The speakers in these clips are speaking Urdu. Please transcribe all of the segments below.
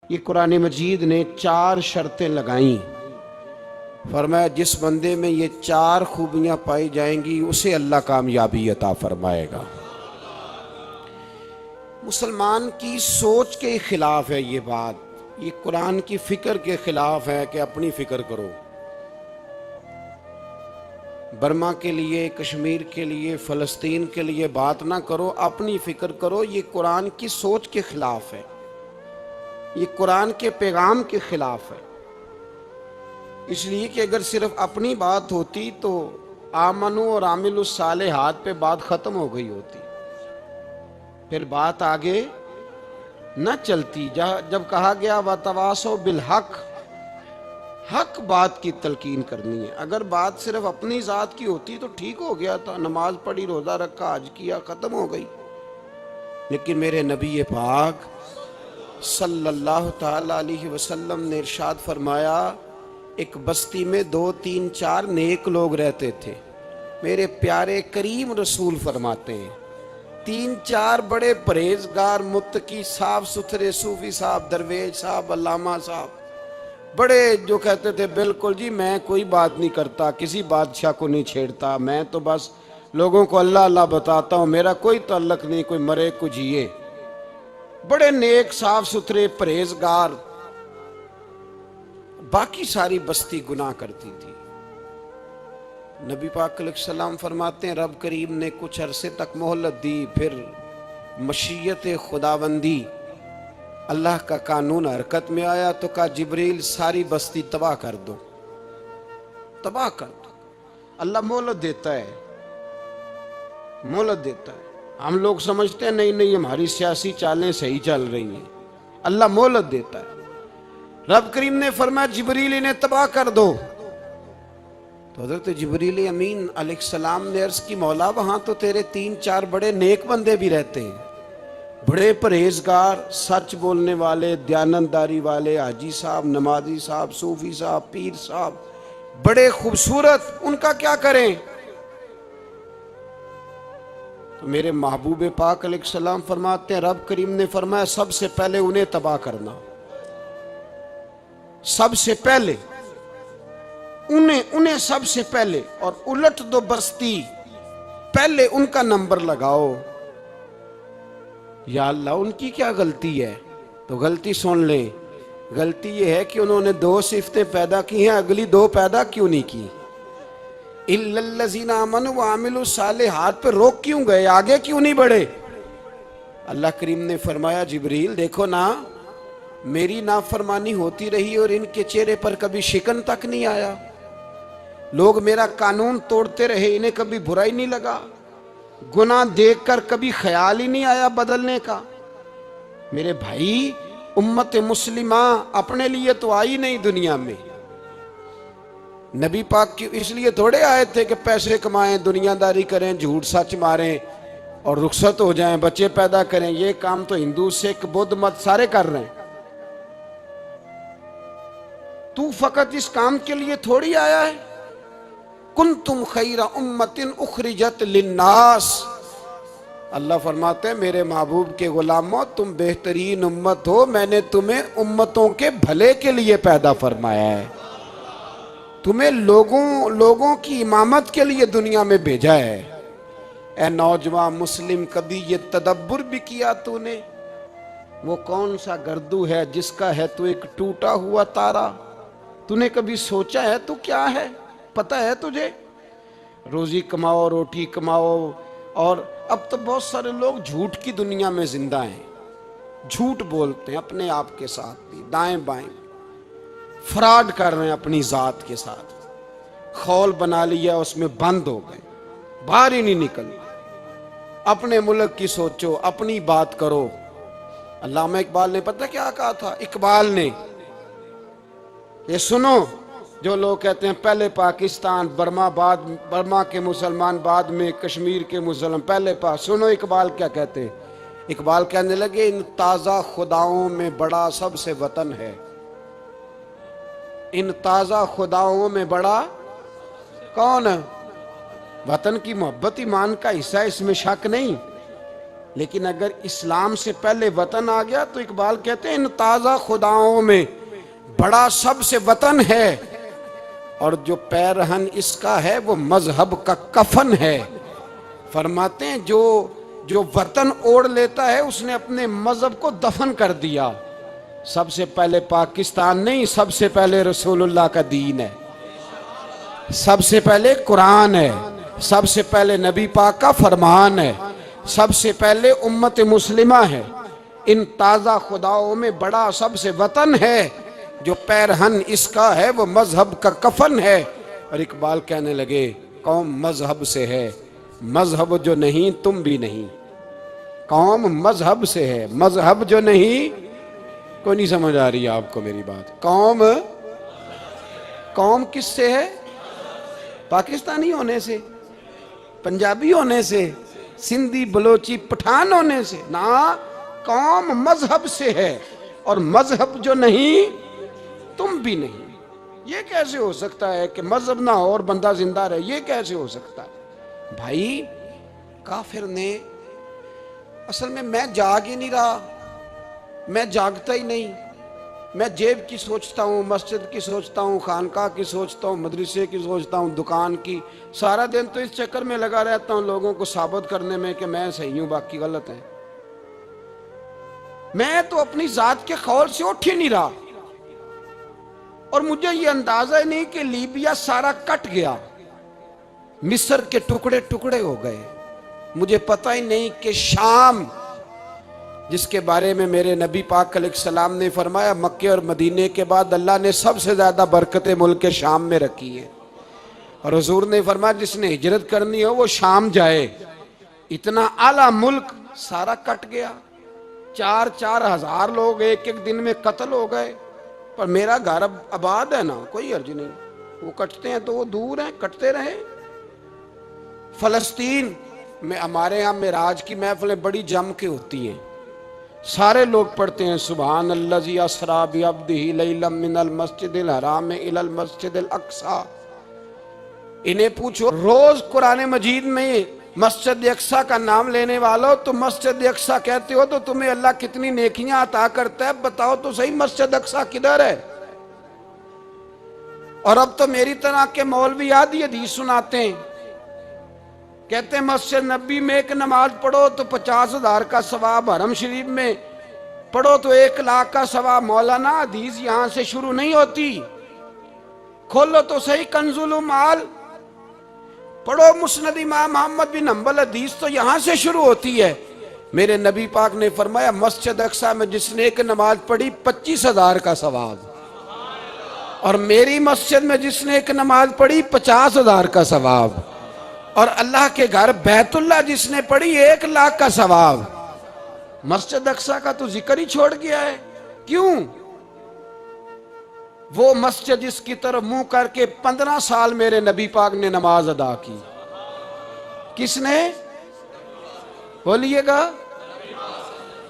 یہ قرآن مجید نے 4 شرطیں لگائیں، فرمایا جس بندے میں یہ 4 خوبیاں پائی جائیں گی اسے اللہ کامیابی عطا فرمائے گا۔ مسلمان کی سوچ کے خلاف ہے یہ بات، یہ قرآن کی فکر کے خلاف ہے کہ اپنی فکر کرو، برما کے لیے، کشمیر کے لیے، فلسطین کے لیے بات نہ کرو، اپنی فکر کرو۔ یہ قرآن کی سوچ کے خلاف ہے، یہ قرآن کے پیغام کے خلاف ہے۔ اس لیے کہ اگر صرف اپنی بات ہوتی تو آمنو اور عاملوا الصالحات پہ بات ختم ہو گئی ہوتی، پھر بات آگے نہ چلتی۔ جب کہا گیا وَتَوَاصَوْا بِالْحَقِّ، حق بات کی تلقین کرنی ہے۔ اگر بات صرف اپنی ذات کی ہوتی تو ٹھیک ہو گیا تھا، نماز پڑھی، روزہ رکھا، حج کیا، ختم ہو گئی۔ لیکن میرے نبی پاک صلی اللہ تعالی علیہ وسلم نے ارشاد فرمایا، ایک بستی میں 2 3 4 نیک لوگ رہتے تھے۔ میرے پیارے کریم رسول فرماتے ہیں 3 4 بڑے پرہیزگار، متقی، صاف ستھرے صوفی صاحب، درویش صاحب، علامہ صاحب، بڑے جو کہتے تھے بالکل جی میں کوئی بات نہیں کرتا، کسی بادشاہ کو نہیں چھیڑتا، میں تو بس لوگوں کو اللہ اللہ بتاتا ہوں، میرا کوئی تعلق نہیں، کوئی مرے کوئی جیے۔ بڑے نیک، صاف ستھرے، پرہیزگار۔ باقی ساری بستی گناہ کرتی تھی۔ نبی پاک علیہ السلام فرماتے ہیں رب کریم نے کچھ عرصے تک مہلت دی، پھر مشیت خداوندی، اللہ کا قانون حرکت میں آیا تو کہا جبریل ساری بستی تباہ کر دو، تباہ کر دو۔ اللہ مہلت دیتا ہے، مہلت دیتا ہے۔ ہم لوگ سمجھتے ہیں نہیں نہیں ہماری سیاسی چالیں صحیح چل رہی ہیں، اللہ مہلت دیتا ہے۔ رب کریم نے فرمایا جبریل انہیں تباہ کر دو، تو حضرت جبریل امین علیہ السلام نے عرض کی مولا وہاں تو تیرے 3 4 بڑے نیک بندے بھی رہتے ہیں، بڑے پرہیزگار، سچ بولنے والے، دیانتداری والے، حاجی صاحب، نمازی صاحب، صوفی صاحب، پیر صاحب، بڑے خوبصورت، ان کا کیا کریں؟ تو میرے محبوب پاک علیہ السلام فرماتے ہیں رب کریم نے فرمایا سب سے پہلے انہیں تباہ کرنا، سب سے پہلے انہیں سب سے پہلے، اور الٹ دو بستی، پہلے ان کا نمبر لگاؤ۔ یا اللہ ان کی کیا غلطی ہے؟ تو غلطی سن لیں، غلطی یہ ہے کہ انہوں نے 2 صفتیں پیدا کی ہیں، اگلی 2 پیدا کیوں نہیں کی؟ اِلَّا الَّذِينَ آمَنُوا وَعَمِلُوا الصَّالِحَاتِ پہ روک کیوں گئے، آگے کیوں نہیں بڑھے؟ اللہ کریم نے فرمایا جبریل دیکھو نا، میری نافرمانی ہوتی رہی اور ان کے چہرے پر کبھی شکن تک نہیں آیا، لوگ میرا قانون توڑتے رہے، انہیں کبھی برائی نہیں لگا، گناہ دیکھ کر کبھی خیال ہی نہیں آیا بدلنے کا۔ میرے بھائی امت مسلمہ اپنے لیے تو آئی نہیں دنیا میں، نبی پاک کی اس لیے تھوڑے آئے تھے کہ پیسے کمائیں، دنیا داری کریں، جھوٹ سچ ماریں اور رخصت ہو جائیں، بچے پیدا کریں۔ یہ کام تو ہندو، سکھ، بدھ مت سارے کر رہے ہیں، تو فقط اس کام کے لیے تھوڑی آیا ہے۔ کنتم خیر امت اخرجت للناس، اللہ فرماتے ہیں میرے محبوب کے غلاموں تم بہترین امت ہو، میں نے تمہیں امتوں کے بھلے کے لیے پیدا فرمایا ہے، تمہیں لوگوں کی امامت کے لیے دنیا میں بھیجا ہے۔ اے نوجوان مسلم کبھی یہ تدبر بھی کیا تو نے؟ وہ کون سا گردو ہے جس کا ہے تو ایک ٹوٹا ہوا تارا؟ تو نے کبھی سوچا ہے تو کیا ہے؟ پتہ ہے تجھے؟ روزی کماؤ، روٹی کماؤ، اور اب تو بہت سارے لوگ جھوٹ کی دنیا میں زندہ ہیں، جھوٹ بولتے ہیں اپنے آپ کے ساتھ بھی، دائیں بائیں فراڈ کر رہے ہیں اپنی ذات کے ساتھ، خول بنا لیا اس میں بند ہو گئے، باہر ہی نہیں نکلنا۔ اپنے ملک کی سوچو، اپنی بات کرو۔ علامہ اقبال نے پتہ کیا کہا تھا؟ اقبال نے، یہ سنو جو لوگ کہتے ہیں پہلے پاکستان، برما کے مسلمان بعد میں کشمیر کے مسلمان، پہلے سنو اقبال کیا کہتے ہیں۔ اقبال کہنے لگے ان تازہ خداؤں میں بڑا سب سے وطن ہے، ان تازہ خداؤں میں بڑا کون؟ وطن کی محبت ایمان کا حصہ ہے، اس میں شک نہیں۔ لیکن اگر اسلام سے پہلے وطن آ گیا تو اقبال کہتے ہیں ان تازہ خداؤں میں بڑا سب سے وطن ہے، اور جو پیرہن اس کا ہے وہ مذہب کا کفن ہے۔ فرماتے ہیں جو وطن اوڑھ لیتا ہے اس نے اپنے مذہب کو دفن کر دیا۔ سب سے پہلے پاکستان نہیں، سب سے پہلے رسول اللہ کا دین ہے، سب سے پہلے قرآن ہے، سب سے پہلے نبی پاک کا فرمان ہے، سب سے پہلے امت مسلمہ ہے۔ ان تازہ خداؤں میں بڑا سب سے وطن ہے، جو پیرہن اس کا ہے وہ مذہب کا کفن ہے۔ اور اقبال کہنے لگے قوم مذہب سے ہے، مذہب جو نہیں تم بھی نہیں۔ قوم مذہب سے ہے، مذہب جو نہیں، کوئی نہیں سمجھ آ رہی آپ کو میری بات؟ قوم کس سے ہے؟ پاکستانی ہونے سے، پنجابی ہونے سے، سندھی بلوچی پٹھان ہونے سے نہ، قوم مذہب سے ہے، اور مذہب جو نہیں تم بھی نہیں۔ یہ کیسے ہو سکتا ہے کہ مذہب نہ ہو اور بندہ زندہ رہے؟ یہ کیسے ہو سکتا ہے بھائی؟ کافر نے اصل میں جاگ ہی نہیں رہا، میں جاگتا ہی نہیں، میں جیب کی سوچتا ہوں، مسجد کی سوچتا ہوں، خانقاہ کی سوچتا ہوں، مدرسے کی سوچتا ہوں، دکان کی، سارا دن تو اس چکر میں لگا رہتا ہوں لوگوں کو ثابت کرنے میں کہ میں صحیح ہوں باقی غلط ہیں۔ میں تو اپنی ذات کے خول سے اٹھ ہی نہیں رہا، اور مجھے یہ اندازہ ہی نہیں کہ لیبیا سارا کٹ گیا، مصر کے ٹکڑے ٹکڑے ہو گئے، مجھے پتہ ہی نہیں کہ شام، جس کے بارے میں میرے نبی پاک علیہ السلام نے فرمایا مکے اور مدینے کے بعد اللہ نے سب سے زیادہ برکتیں ملک شام میں رکھی ہیں، اور حضور نے فرمایا جس نے ہجرت کرنی ہو وہ شام جائے۔ اتنا اعلیٰ ملک سارا کٹ گیا، 4,000 ہزار لوگ ایک دن میں قتل ہو گئے، پر میرا گھر اب آباد ہے نا، کوئی حرج نہیں، وہ کٹتے ہیں تو وہ دور ہیں، کٹتے رہے۔ فلسطین میں ہمارے ہاں معراج کی محفلیں بڑی جم کے ہوتی ہیں، سارے لوگ پڑھتے ہیں سبحان الذی اسریٰ بعبدہ لیلا من المسجد الحرام الی المسجد الاقصی۔ انہیں پوچھو روز قرآن مجید میں مسجد اقصی کا نام لینے والوں، تو مسجد اقصی کہتے ہو تو تمہیں اللہ کتنی نیکیاں عطا کرتا ہے، بتاؤ تو صحیح مسجد اقصی کدھر ہے؟ اور اب تو میری طرح کے مولوی آدھی حدیث سناتے ہیں، کہتے ہیں مسجد نبی میں ایک نماز پڑھو تو 50,000 کا ثواب، حرم شریف میں پڑھو تو 1,00,000 کا ثواب۔ مولانا حدیث یہاں سے شروع نہیں ہوتی، کھولو تو صحیح کنز المعال، پڑھو مسند امام محمد بن حنبل، حدیث تو یہاں سے شروع ہوتی ہے۔ میرے نبی پاک نے فرمایا مسجد اقصی میں جس نے ایک نماز پڑھی 25,000 کا ثواب، اور میری مسجد میں جس نے ایک نماز پڑھی 50,000 کا ثواب، اور اللہ کے گھر بیت اللہ جس نے پڑھی 1,00,000 کا ثواب۔ مسجد اقصی کا تو ذکر ہی چھوڑ گیا ہے، کیوں؟ وہ مسجد جس کی طرف منہ کر کے 15 سال میرے نبی پاک نے نماز ادا کی، کس نے؟ بولیے گا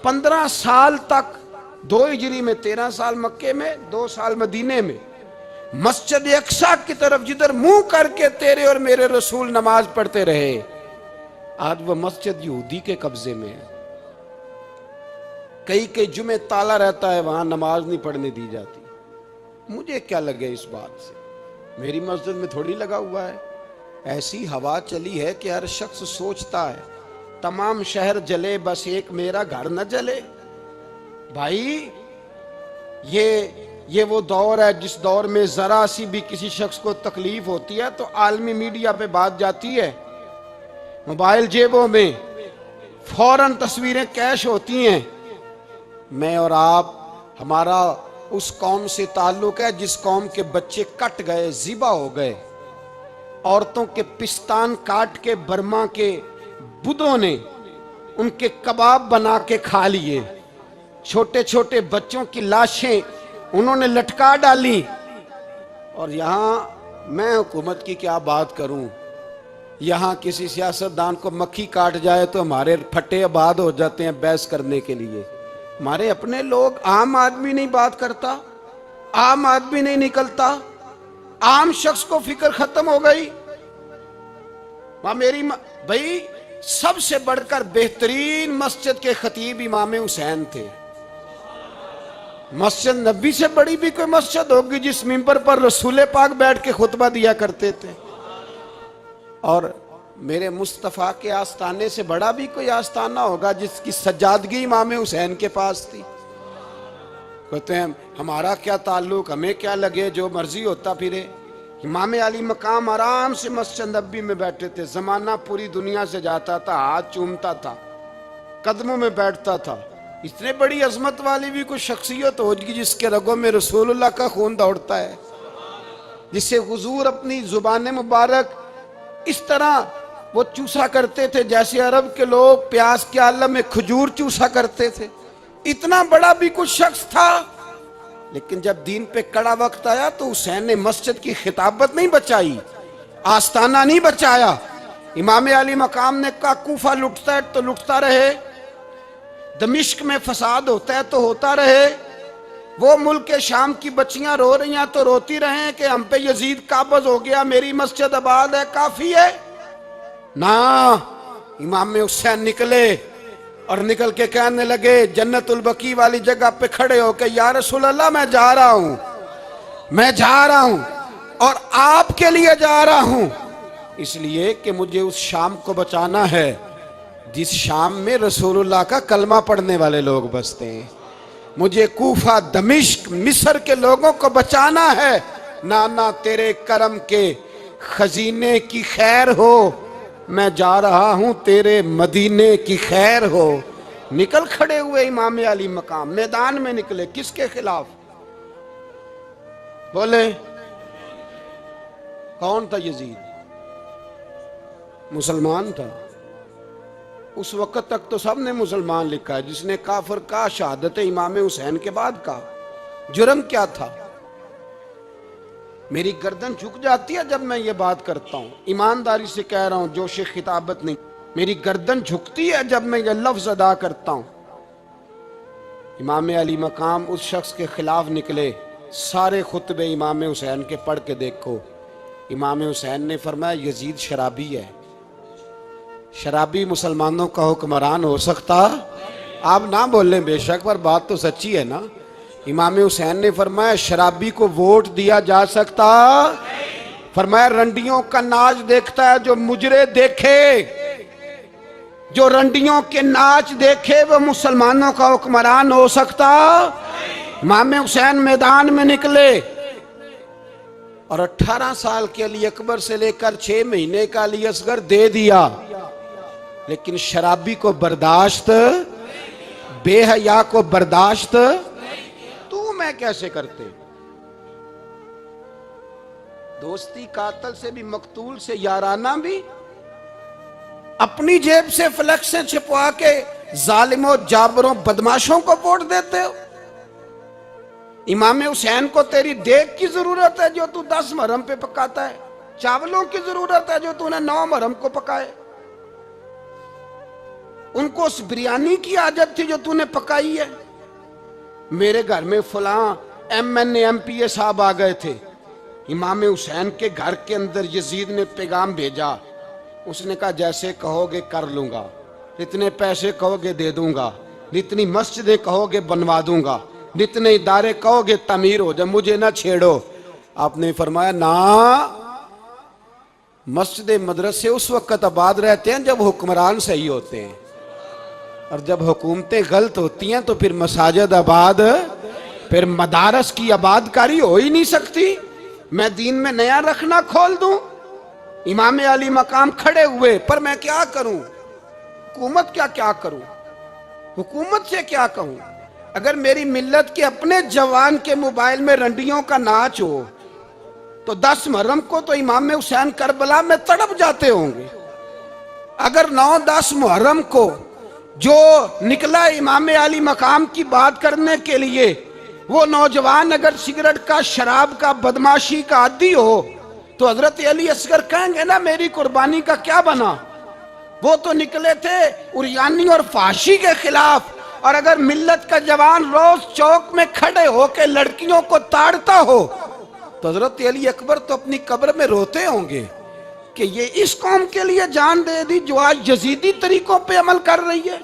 15 سال تک، 2 ہجری میں 13 سال مکے میں، 2 سال مدینے میں، مسجد اقصی کی طرف جدھر منہ کر کے تیرے اور میرے رسول نماز پڑھتے رہے۔ آج وہ مسجد یہودی کے قبضے میں ہے، کئی جمعے تالا رہتا ہے، وہاں نماز نہیں پڑھنے دی جاتی۔ مجھے کیا لگے اس بات سے؟ میری مسجد میں تھوڑی لگا ہوا ہے۔ ایسی ہوا چلی ہے کہ ہر شخص سوچتا ہے تمام شہر جلے بس ایک میرا گھر نہ جلے۔ بھائی یہ وہ دور ہے جس دور میں ذرا سی بھی کسی شخص کو تکلیف ہوتی ہے تو عالمی میڈیا پہ بات جاتی ہے، موبائل جیبوں میں فوراً تصویریں کیش ہوتی ہیں۔ میں اور آپ، ہمارا اس قوم سے تعلق ہے جس قوم کے بچے کٹ گئے، ذبح ہو گئے، عورتوں کے پستان کاٹ کے برما کے بدھوں نے ان کے کباب بنا کے کھا لیے، چھوٹے چھوٹے بچوں کی لاشیں انہوں نے لٹکا ڈالی۔ اور یہاں میں حکومت کی کیا بات کروں، یہاں کسی سیاستدان کو مکھی کاٹ جائے تو ہمارے پھٹے آباد ہو جاتے ہیں بحث کرنے کے لیے۔ ہمارے اپنے لوگ، عام آدمی نہیں بات کرتا، عام آدمی نہیں نکلتا، عام شخص کو فکر ختم ہو گئی۔ بھائی سب سے بڑھ کر بہترین مسجد کے خطیب امام حسین تھے۔ مسجد نبی سے بڑی بھی کوئی مسجد ہوگی جس ممبر پر رسول پاک بیٹھ کے خطبہ دیا کرتے تھے؟ اور میرے مصطفیٰ کے آستانے سے بڑا بھی کوئی آستانہ ہوگا جس کی سجادگی امام حسین کے پاس تھی؟ کہتے ہیں ہمارا کیا تعلق، ہمیں کیا لگے، جو مرضی ہوتا پھرے۔ امام علی مقام آرام سے مسجد نبی میں بیٹھے تھے، زمانہ پوری دنیا سے جاتا تھا، ہاتھ چومتا تھا، قدموں میں بیٹھتا تھا۔ اتنے بڑی عظمت والی بھی کوئی شخصیت ہوگی جس کے رگوں میں رسول اللہ کا خون دوڑتا ہے، جسے حضور اپنی زبان مبارک اس طرح وہ چوسا کرتے تھے جیسے عرب کے لوگ پیاس کے عالم میں کھجور چوسا کرتے تھے۔ اتنا بڑا بھی کچھ شخص تھا، لیکن جب دین پہ کڑا وقت آیا تو حسین نے مسجد کی خطابت نہیں بچائی، آستانہ نہیں بچایا۔ امام علی مقام نے کہا کوفہ لٹتا ہے تو لٹتا رہے، دمشق میں فساد ہوتا ہے تو ہوتا رہے، وہ ملک شام کی بچیاں رو رہی ہیں تو روتی رہیں کہ ہم پہ یزید قابض ہو گیا، میری مسجد آباد ہے، کافی ہے نا۔ امام حسین نکلے اور نکل کے کہنے لگے جنت البقیع والی جگہ پہ کھڑے ہو کہ یا رسول اللہ میں جا رہا ہوں اور آپ کے لیے جا رہا ہوں، اس لیے کہ مجھے اس شام کو بچانا ہے جس شام میں رسول اللہ کا کلمہ پڑھنے والے لوگ بستے ہیں۔ مجھے کوفہ، دمشق، مصر کے لوگوں کو بچانا ہے۔ نانا تیرے کرم کے خزینے کی خیر ہو، میں جا رہا ہوں تیرے مدینے کی خیر ہو۔ نکل کھڑے ہوئے امام علی مقام، میدان میں نکلے، کس کے خلاف؟ بولے کون تھا یزید؟ مسلمان تھا۔ اس وقت تک تو سب نے مسلمان لکھا ہے، جس نے کافر کا شہادت امام حسین کے بعد کا جرم کیا تھا؟ میری گردن جھک جاتی ہے جب میں یہ بات کرتا ہوں، ایمانداری سے کہہ رہا ہوں، جوش خطابت نہیں، میری گردن جھکتی ہے جب میں یہ لفظ ادا کرتا ہوں۔ امام علی مقام اس شخص کے خلاف نکلے، سارے خطبے امام حسین کے پڑھ کے دیکھو۔ امام حسین نے فرمایا یزید شرابی ہے، شرابی مسلمانوں کا حکمران ہو سکتا؟ آپ نہ بولیں بے شک، پر بات تو سچی ہے نا۔ امام حسین نے فرمایا شرابی کو ووٹ دیا جا سکتا؟ فرمایا رنڈیوں کا ناچ دیکھتا ہے جو مجرے دیکھے، جو رنڈیوں کے ناچ دیکھے وہ مسلمانوں کا حکمران ہو سکتا؟ امام حسین میدان میں نکلے اور 18 سال کے علی اکبر سے لے کر 6 مہینے کا علی اصغر دے دیا، لیکن شرابی کو برداشت، بے حیا کو برداشت تو میں کیسے کرتے؟ دوستی قاتل سے بھی، مقتول سے یارانہ بھی، اپنی جیب سے فلیکسیں چھپوا کے ظالموں، جابروں، بدماشوں کو ووٹ دیتے ہو۔ امام حسین کو تیری دیگ کی ضرورت ہے جو تو 10 محرم پہ پکاتا ہے، چاولوں کی ضرورت ہے جو تو نے 9 محرم کو پکائے، ان کو اس بریانی کی عادت تھی جو تو نے پکائی ہے۔ میرے گھر میں فلاں M N A M P A صاحب آ گئے تھے، امام حسین کے گھر کے اندر یزید نے پیغام بھیجا، اس نے کہا جیسے کہو گے کر لوں گا، جتنے پیسے کہو گے دے دوں گا، جتنی مسجدیں کہو گے بنوا دوں گا، جتنے ادارے کہو گے تعمیر ہو جائے، مجھے نہ چھیڑو۔ آپ نے فرمایا نا، مسجد مدرسے اس وقت آباد رہتے ہیں جب حکمران صحیح ہوتے ہیں، اور جب حکومتیں غلط ہوتی ہیں تو پھر مساجد آباد، پھر مدارس کی آباد کاری ہو ہی نہیں سکتی۔ میں دین میں نیا رکھنا کھول دوں؟ امام علی مقام کھڑے ہوئے، پر میں کیا کروں؟ حکومت کیا کروں؟ حکومت سے کیا کہوں؟ اگر میری ملت کے اپنے جوان کے موبائل میں رنڈیوں کا ناچ ہو تو 10 محرم کو تو امام حسین کربلا میں تڑپ جاتے ہوں گے۔ اگر 9-10 محرم کو جو نکلا امام علی مقام کی بات کرنے کے لیے، وہ نوجوان اگر سگریٹ کا، شراب کا، بدماشی کا عادی ہو تو حضرت علی اصغر کہیں گے نا میری قربانی کا کیا بنا؟ وہ تو نکلے تھے عریانی اور فحاشی کے خلاف، اور اگر ملت کا جوان روز چوک میں کھڑے ہو کے لڑکیوں کو تاڑتا ہو تو حضرت علی اکبر تو اپنی قبر میں روتے ہوں گے کہ یہ اس قوم کے لیے جان دے دی جو آج یزیدی طریقوں پہ عمل کر رہی ہے،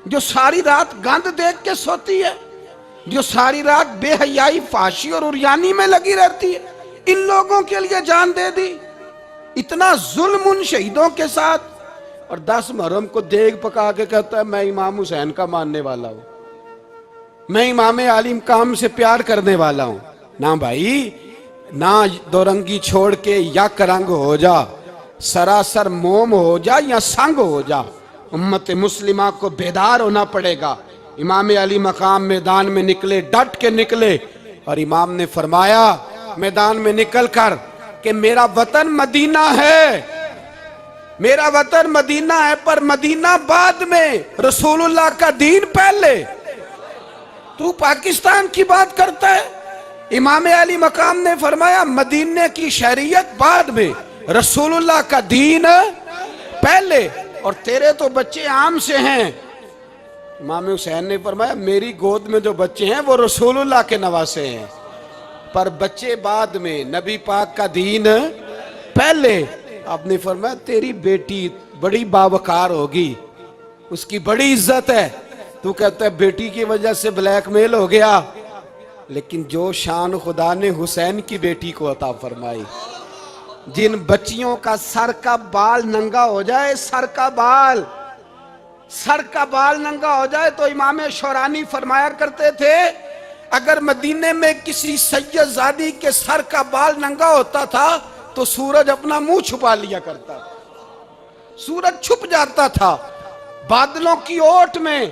جو ساری رات گند دیکھ کے سوتی ہے، جو ساری رات بے حیائی، فحاشی اور عریانی میں لگی رہتی ہے، ان لوگوں کے لیے جان دے دی۔ اتنا ظلم ان شہیدوں کے ساتھ، اور 10 محرم کو دیگ پکا کے کہتا ہے میں امام حسین کا ماننے والا ہوں، میں امام علی مقام سے پیار کرنے والا ہوں۔ نہ بھائی، نہ دو رنگی چھوڑ کے یک رنگ ہو جا، سراسر موم ہو جا یا سنگ ہو جا، امت مسلمہ کو بیدار ہونا پڑے گا۔ امام علی مقام میدان میں نکلے، ڈٹ کے نکلے، اور امام نے فرمایا میدان میں نکل کر کہ میرا وطن مدینہ ہے، میرا وطن مدینہ ہے، پر مدینہ بعد میں، رسول اللہ کا دین پہلے۔ تو پاکستان کی بات کرتا ہے؟ امام علی مقام نے فرمایا مدینے کی شریعت بعد میں، رسول اللہ کا دین پہلے، اور تیرے تو بچے عام سے ہیں۔ امام حسین نے فرمایا میری گود میں جو بچے ہیں وہ رسول اللہ کے نواسے ہیں، پر بچے بعد میں، نبی پاک کا دین پہلے۔ آپ نے فرمایا تیری بیٹی بڑی باوقار ہوگی، اس کی بڑی عزت ہے، تو کہتا ہے بیٹی کی وجہ سے بلیک میل ہو گیا، لیکن جو شان خدا نے حسین کی بیٹی کو عطا فرمائی، جن بچیوں کا سر کا بال ننگا ہو جائے، سر کا بال ننگا ہو جائے، تو امام شورانی فرمایا کرتے تھے اگر مدینے میں کسی سید زادی کے سر کا بال ننگا ہوتا تھا تو سورج اپنا منہ چھپا لیا کرتا تھا، سورج چھپ جاتا تھا بادلوں کی اوٹ میں،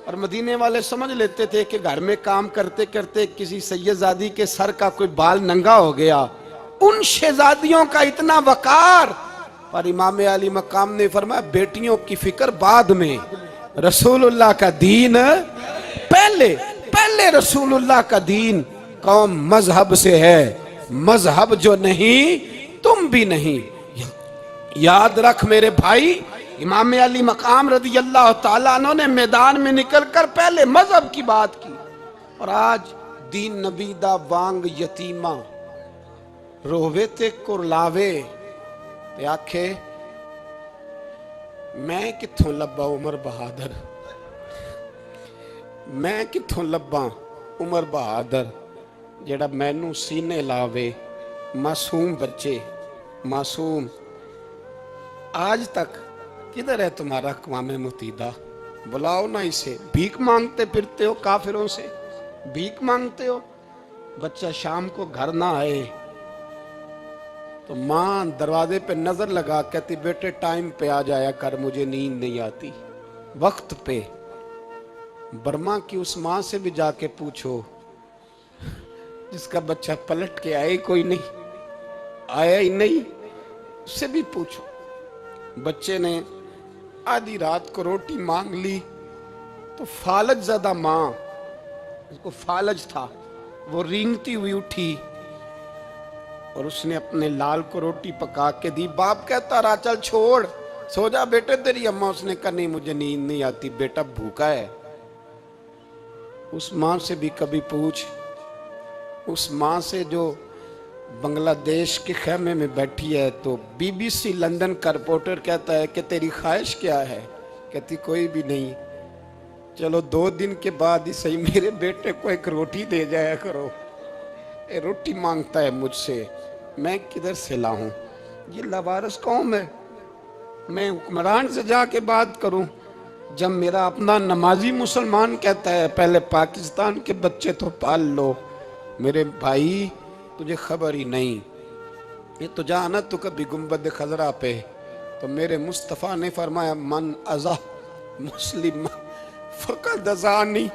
اور مدینے والے سمجھ لیتے تھے کہ گھر میں کام کرتے کرتے کسی سید زادی کے سر کا کوئی بال ننگا ہو گیا۔ ان شہزادیوں کا اتنا وقار، اور امام علی مقام نے فرمایا بیٹیوں کی فکر بعد میں، رسول اللہ کا دین پہلے رسول اللہ کا دین۔ قوم مذہب سے ہے، مذہب جو نہیں تم بھی نہیں۔ یاد رکھ میرے بھائی، امام علی مقام رضی اللہ تعالیٰ عنہ نے میدان میں نکل کر پہلے مذہب کی بات کی، اور آج دین نبی دا وانگ یتیمہ رووے تے کرلاوے تے آکھے میں کتھوں لبا عمر بہادر، میں کتھوں لبا عمر بہادر جڑا مینوں سینے لاوے، معصوم بچے، معصوم۔ آج تک کدھر ہے تمہارا اقوام متحدہ؟ بلاؤ نا اسے۔ بھیک مانگتے پھرتے ہو، کافروں سے بھیک مانگتے ہو۔ بچہ شام کو گھر نہ آئے تو ماں دروازے پہ نظر لگا کہتی بیٹے ٹائم پہ آ جایا کر، مجھے نیند نہیں آتی، وقت پہ۔ برما کی اس ماں سے بھی جا کے پوچھو جس کا بچہ پلٹ کے آئے کوئی نہیں، آیا ہی نہیں، اس سے بھی پوچھو۔ بچے نے آدھی رات کو روٹی مانگ لی تو فالج زدہ ماں، اس کو فالج تھا، وہ رینگتی ہوئی اٹھی اور اس نے اپنے لال کو روٹی پکا کے دی۔ باپ کہتا رہا چل چھوڑ، سو جا بیٹے تیری اماں۔ اس نے کہا نہیں مجھے نیند نہیں آتی، بیٹا بھوکا ہے۔ اس ماں سے بھی کبھی پوچھ، اس ماں سے جو بنگلہ دیش کے خیمے میں بیٹھی ہے، تو بی بی سی لندن کا رپورٹر کہتا ہے کہ تیری خواہش کیا ہے؟ کہتی کوئی بھی نہیں، چلو 2 دن کے بعد ہی صحیح میرے بیٹے کو ایک روٹی دے جایا کرو، اے روٹی مانگتا ہے مجھ سے، میں کدھر سے لاؤں؟ یہ لاوارث قوم ہے۔ میں حکمران سے جا کے بات کروں جب میرا اپنا نمازی مسلمان کہتا ہے پہلے پاکستان کے بچے تو پال لو؟ میرے بھائی تجھے خبر ہی نہیں، یہ تو جانا تو کبھی گنبد خضرا پہ، تو میرے مصطفیٰ نے فرمایا من ازا مسلم فقد ازانی،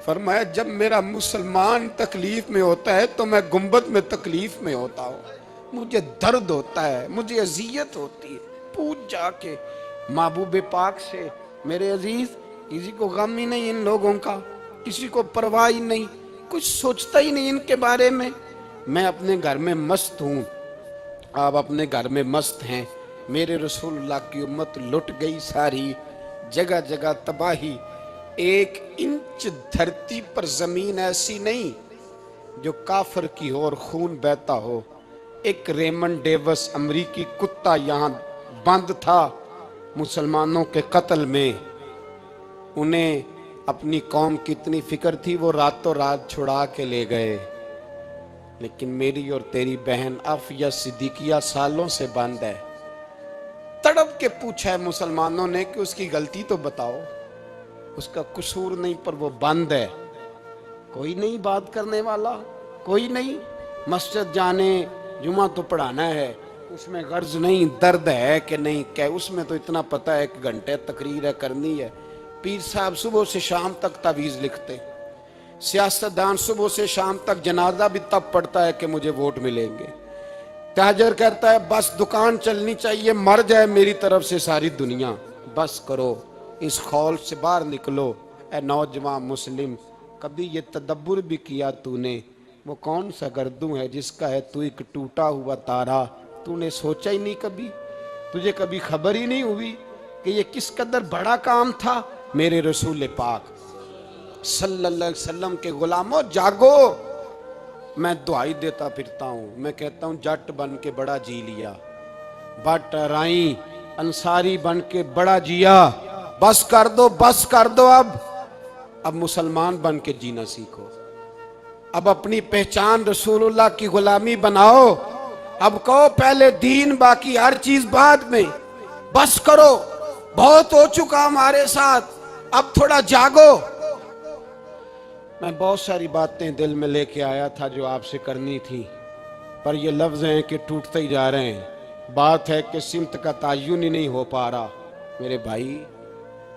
فرمایا جب میرا مسلمان تکلیف میں ہوتا ہے تو میں گنبد میں تکلیف میں ہوتا ہوں، مجھے درد ہوتا ہے، مجھے اذیت ہوتی ہے۔ پوچھ جا کے محبوب پاک سے، میرے عزیز کسی کو غم ہی نہیں ان لوگوں کا، کسی کو پرواہ ہی نہیں، کچھ سوچتا ہی نہیں ان کے بارے میں۔ میں اپنے گھر میں مست ہوں، آپ اپنے گھر میں مست ہیں۔ میرے رسول اللہ کی امت لٹ گئی ساری، جگہ جگہ تباہی۔ 1 انچ دھرتی پر زمین ایسی نہیں جو کافر کی ہو اور خون بہتا ہو۔ ایک ریمنڈ ڈیوس امریکی کتا یہاں بند تھا مسلمانوں کے قتل میں، انہیں اپنی قوم کی اتنی فکر تھی وہ راتوں رات چھڑا کے لے گئے، لیکن میری اور تیری بہن عافیہ صدیقیہ سالوں سے بند ہے۔ تڑپ کے پوچھا ہے مسلمانوں نے کہ اس کی غلطی تو بتاؤ، اس کا قصور نہیں پر وہ بند ہے، کوئی نہیں بات کرنے والا، کوئی نہیں۔ مسجد جانے جمعہ تو پڑھانا ہے، اس میں غرض نہیں، درد ہے کہ نہیں کہ اس میں تو اتنا پتہ ہے کہ گھنٹے تقریر ہے کرنی ہے۔ پیر صاحب صبح سے شام تک تعویذ لکھتے، سیاستدان صبح سے شام تک جنازہ بھی تب پڑتا ہے کہ مجھے ووٹ ملیں گے۔ تاجر کہتا ہے بس دکان چلنی چاہیے، مر جائے میری طرف سے ساری دنیا، بس کرو، اس خول سے باہر نکلو۔ اے نوجوان مسلم، کبھی یہ تدبر بھی کیا تو نے، وہ کون سا گردوں ہے جس کا ہے تو ایک ٹوٹا ہوا تارا؟ تو نے سوچا ہی نہیں کبھی، تجھے کبھی خبر ہی نہیں ہوئی کہ یہ کس قدر بڑا کام تھا؟ میرے رسول پاک صلی اللہ علیہ وسلم کے غلاموں جاگو۔ میں دعائی دیتا پھرتا ہوں، میں کہتا ہوں جٹ بن کے بڑا جی لیا، بٹ رائیں انصاری بن کے بڑا جیا، بس کر دو، بس کر دو۔ اب مسلمان بن کے جینا سیکھو، اب اپنی پہچان رسول اللہ کی غلامی بناؤ، اب کہو پہلے دین باقی ہر چیز بعد میں، بس کرو، بہت ہو چکا ہمارے ساتھ، اب تھوڑا جاگو۔ میں بہت ساری باتیں دل میں لے کے آیا تھا جو آپ سے کرنی تھی، پر یہ لفظ ہیں کہ ٹوٹتے ہی جا رہے ہیں۔ بات ہے کہ سمت کا تعین ہی نہیں ہو پا رہا۔ میرے بھائی،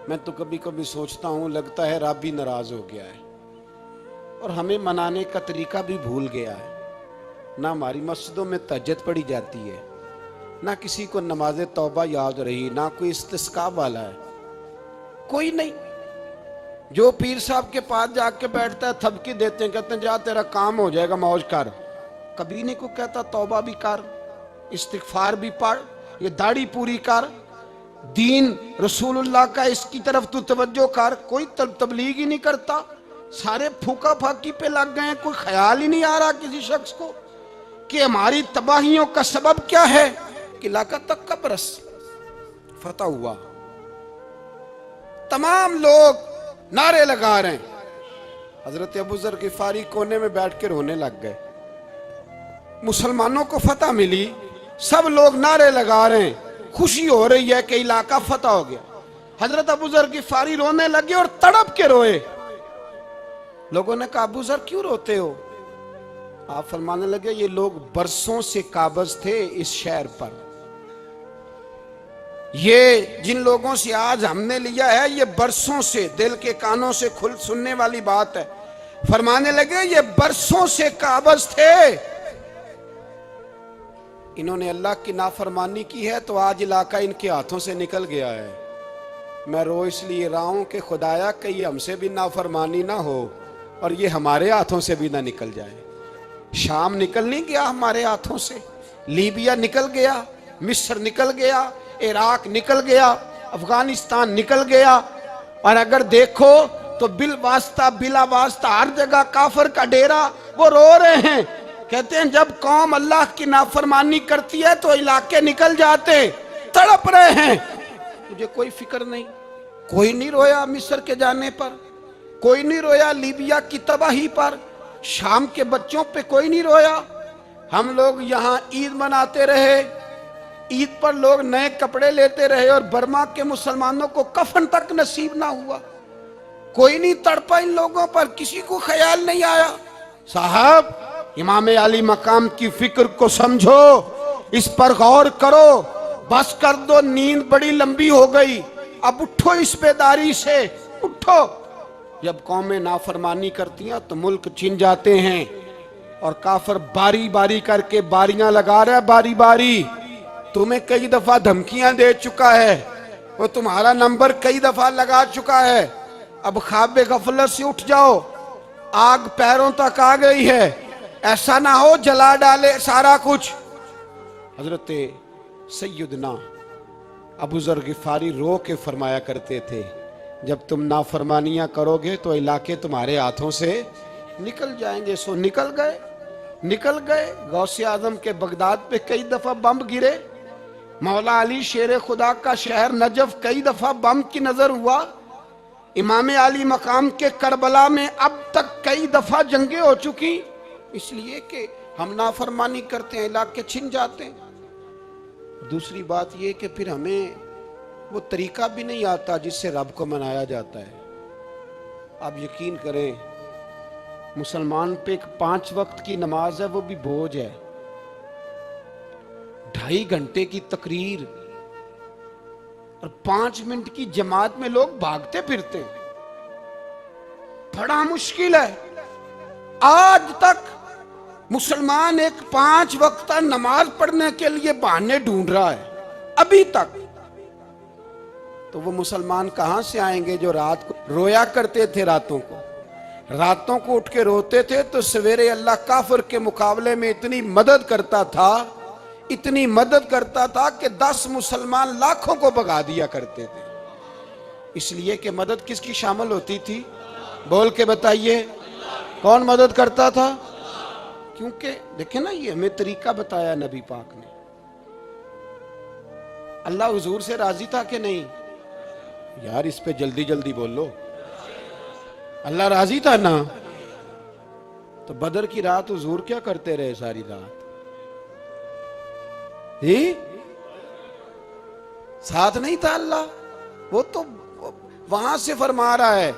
میں تو کبھی کبھی سوچتا ہوں لگتا ہے رب بھی ناراض ہو گیا ہے اور ہمیں منانے کا طریقہ بھی بھول گیا ہے۔ نہ ہماری مسجدوں میں تہجد پڑھی جاتی ہے، نہ کسی کو نماز توبہ یاد رہی، نہ کوئی استسقاء والا ہے، کوئی نہیں۔ جو پیر صاحب کے پاس جا کے بیٹھتا ہے تھبکی دیتے ہیں، کہتے ہیں جا تیرا کام ہو جائے گا، موج کر۔ کبھی نہیں کو کہتا توبہ بھی کر، استغفار بھی پڑھ، یہ داڑھی پوری کر، دین رسول اللہ کا اس کی طرف تو توجہ کر۔ کوئی تبلیغ ہی نہیں کرتا، سارے پھوکا پھاکی پہ لگ گئے ہیں۔ کوئی خیال ہی نہیں آ رہا کسی شخص کو کہ ہماری تباہیوں کا سبب کیا ہے؟ کہ علاقہ تک کا برس فتح ہوا، تمام لوگ نعرے لگا رہے ہیں۔ حضرت ابو ذر غفاری کونے میں بیٹھ کے رونے لگ گئے۔ مسلمانوں کو فتح ملی، سب لوگ نعرے لگا رہے ہیں، خوشی ہو رہی ہے کہ علاقہ فتح ہو گیا۔ حضرت ابو ذر غفاری رونے لگے اور تڑپ کے روئے۔ لوگوں نے کہا ابو ذر کیوں روتے ہو؟ آپ فرمانے لگے یہ لوگ برسوں سے قابض تھے اس شہر پر، یہ جن لوگوں سے آج ہم نے لیا ہے یہ برسوں سے، دل کے کانوں سے کھل سننے والی بات ہے۔ فرمانے لگے یہ برسوں سے قابض تھے، انہوں نے اللہ کی نافرمانی کی ہے تو آج علاقہ ان کے ہاتھوں سے نکل گیا ہے۔ میں رو اس لیے رہا ہوں کہ خدایا کہیں ہم سے بھی نافرمانی نہ ہو اور یہ ہمارے ہاتھوں سے بھی نہ نکل جائے۔ شام نکل نہیں گیا ہمارے ہاتھوں سے، لیبیا نکل گیا، مصر نکل گیا، عراق نکل گیا، افغانستان نکل گیا، اور اگر دیکھو تو بالواسطہ بلا واسطہ ہر جگہ کافر کا ڈیرا۔ وہ رو رہے ہیں، کہتے ہیں جب قوم اللہ کی نافرمانی کرتی ہے تو علاقے نکل جاتے، تڑپ رہے ہیں۔ مجھے کوئی فکر نہیں، کوئی نہیں رویا مصر کے جانے پر، کوئی نہیں رویا لیبیا کی تباہی پر، شام کے بچوں پہ کوئی نہیں رویا۔ ہم لوگ یہاں عید مناتے رہے، عید پر لوگ نئے کپڑے لیتے رہے اور برما کے مسلمانوں کو کفن تک نصیب نہ ہوا۔ کوئی نہیں تڑپا ان لوگوں پر، کسی کو خیال نہیں آیا۔ صاحب امام علی مقام کی فکر کو سمجھو، اس پر غور کرو، بس کر دو، نیند بڑی لمبی ہو گئی، اب اٹھو اس بیداری سے، اٹھو۔ جب قومیں نافرمانی کرتی ہیں تو ملک چھن جاتے ہیں، اور کافر باری باری کر کے باریاں لگا رہا ہے، باری باری تمہیں کئی دفعہ دھمکیاں دے چکا ہے، وہ تمہارا نمبر کئی دفعہ لگا چکا ہے۔ اب خواب غفلت سے اٹھ جاؤ، آگ پیروں تک آ گئی ہے، ایسا نہ ہو جلا ڈالے سارا کچھ۔ حضرت سیدنا ابو ذر غفاری رو کے فرمایا کرتے تھے جب تم نافرمانیاں کرو گے تو علاقے تمہارے ہاتھوں سے نکل جائیں گے۔ سو نکل گئے، نکل گئے. غوث اعظم کے بغداد پہ کئی دفعہ بم گرے. مولا علی شیر خدا کا شہر نجف کئی دفعہ بم کی نظر ہوا. امام علی مقام کے کربلا میں اب تک کئی دفعہ جنگیں ہو چکی، اس لیے کہ ہم نافرمانی کرتے ہیں، علاقے چھن جاتے ہیں. دوسری بات یہ کہ پھر ہمیں وہ طریقہ بھی نہیں آتا جس سے رب کو منایا جاتا ہے. آپ یقین کریں، مسلمان پہ ایک 5 وقت کی نماز ہے، وہ بھی بوجھ ہے. 2.5 گھنٹے کی تقریر اور 5 منٹ کی جماعت میں لوگ بھاگتے پھرتے ہیں. بڑا مشکل ہے. آج تک مسلمان ایک 5 وقت نماز پڑھنے کے لیے بہانے ڈھونڈ رہا ہے ابھی تک. تو وہ مسلمان کہاں سے آئیں گے جو رات کو رویا کرتے تھے؟ راتوں کو اٹھ کے روتے تھے تو سویرے اللہ کافر کے مقابلے میں اتنی مدد کرتا تھا کہ 10 مسلمان لاکھوں کو بھگا دیا کرتے تھے. اس لیے کہ مدد کس کی شامل ہوتی تھی؟ بول کے بتائیے، کون مدد کرتا تھا؟ کیونکہ دیکھیں نا، یہ ہمیں طریقہ بتایا نبی پاک نے. اللہ حضور سے راضی تھا کہ نہیں؟ یار اس پہ جلدی جلدی بولو. اللہ راضی تھا نا؟ تو بدر کی رات حضور کیا کرتے رہے ساری رات؟ ساتھ نہیں تھا اللہ؟ وہ تو وہاں سے فرما رہا ہے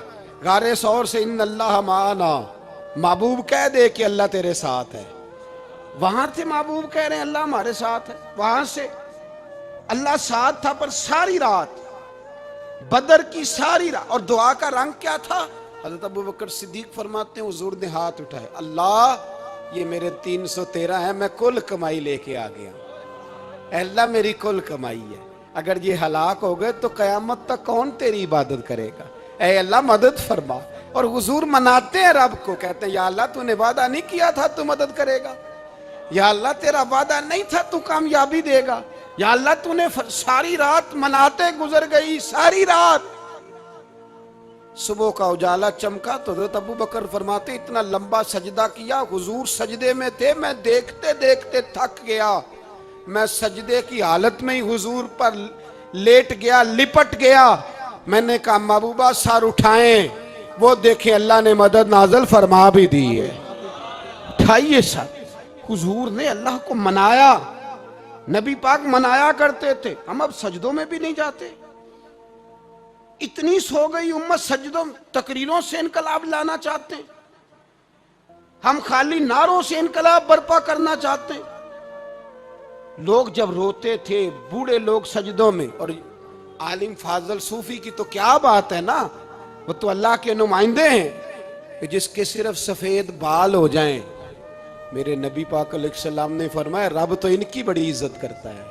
غار ثور سے، ان اللہ معنا. محبوب کہہ دے کہ اللہ تیرے ساتھ ہے. وہاں سے محبوب کہہ رہے ہیں اللہ ہمارے ساتھ ہے. وہاں سے اللہ ساتھ تھا، پر ساری رات، بدر کی ساری رات. اور دعا کا رنگ کیا تھا؟ حضرت ابوبکر صدیق فرماتے ہیں حضور نے ہاتھ اٹھائے، اللہ یہ میرے 313 ہیں، میں کل کمائی لے کے آ گیا. اے اللہ میری کل کمائی ہے، اگر یہ ہلاک ہو گئے تو قیامت تک کون تیری عبادت کرے گا؟ اے اللہ مدد فرما. اور حضور مناتے ہیں رب کو، کہتے ہیں یا اللہ تو نے وعدہ نہیں کیا تھا تو مدد کرے گا، یا اللہ تیرا وعدہ نہیں تھا تو کامیابی دے گا، یا اللہ تو نے ساری رات مناتے گزر گئی، ساری رات. صبح کا اجالا چمکا تو حضرت ابوبکر فرماتے اتنا لمبا سجدہ کیا، حضور سجدے میں تھے، میں دیکھتے دیکھتے تھک گیا. میں سجدے کی حالت میں ہی حضور پر لیٹ گیا، لپٹ گیا. میں نے کہا محبوبہ سر اٹھائیں. وہ دیکھیں اللہ نے مدد نازل فرما بھی دی ہے. اٹھائیے سر. حضور نے اللہ کو منایا. نبی پاک منایا کرتے تھے. ہم اب سجدوں میں بھی نہیں جاتے. اتنی سو گئی امت، سجدوں تقریروں سے انقلاب لانا چاہتے ہیں. ہم خالی نعروں سے انقلاب برپا کرنا چاہتے ہیں. لوگ جب روتے تھے، بوڑھے لوگ سجدوں میں، اور عالم فاضل صوفی کی تو کیا بات ہے نا، وہ تو اللہ کے نمائندے ہیں کہ جس کے صرف سفید بال ہو جائیں. میرے نبی پاک علیہ السلام نے فرمایا رب تو ان کی بڑی عزت کرتا ہے.